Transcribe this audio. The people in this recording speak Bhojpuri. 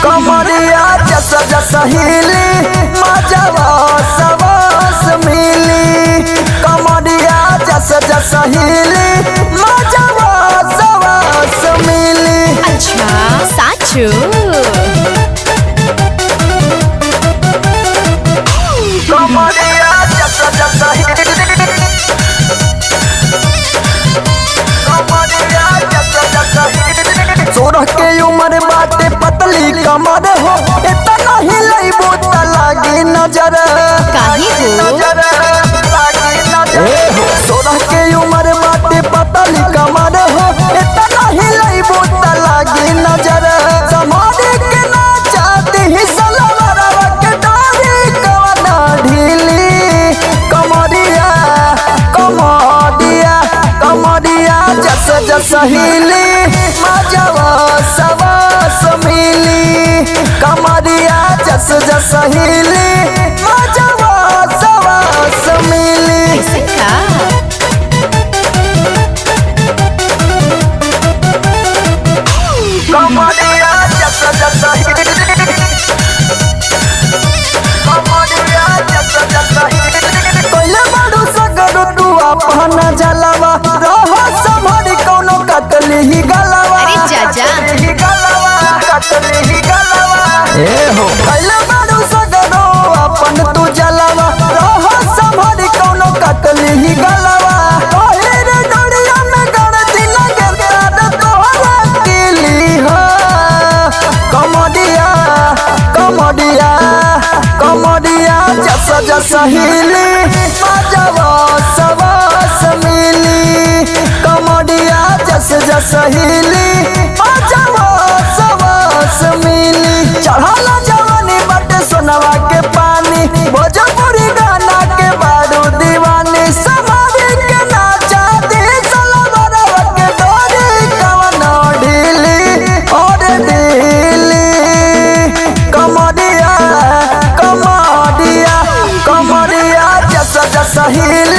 कमरिया जस जस हिली मजवा सवास मिली। कमरिया जस जस हिली मजवा सवास मिली। अच्छा साचू कमरिया जस जस हिली कमरिया जस जस हिली। 16 के उम्र बाटे पतली कमर हो इतना ही लइबो त लागी नजर। काहे हो? 16 के उम्र बाटे पतली कमर हो इतना ही लइबो त लागी नजर। समाधि के ना चाहती ही सलवारवा के डारी कवना ढीली। कमरिया कमरिया कमरिया जस जस हिली मजवा सवास मिली। कमरिया जस जस हिली मजवा सवास मिली। ऐसे का कमरिया जस जस हिली कमरिया जस जस हिली। कोइले बाडू सगरू तू अपन जलवा रह संभरी कोनो कतली ही गलवा। अरे चाचा ही गलवा कतली ही गलवा। हो कोइले बाडू सगरू अपन तू जलवा रह संभरी कोनो कतली ही गलवा। ओहिरे डोरिया में गणती लगे तार तोहरा किली हो। कमरिया कमरिया कमरिया जस जस हिली मजवा सवास मिली। कमरिया जस जस हिली मजवा सवास मिली। चढ़ाला जवानी बटे सोनवा के पानी भोजपुरी गाना के बारू दीवानी। समाधि के नाचा दी सलवारवा के डोरी कवना ढीली और ढीली। कमरिया कमरिया कमरिया जस जस हिली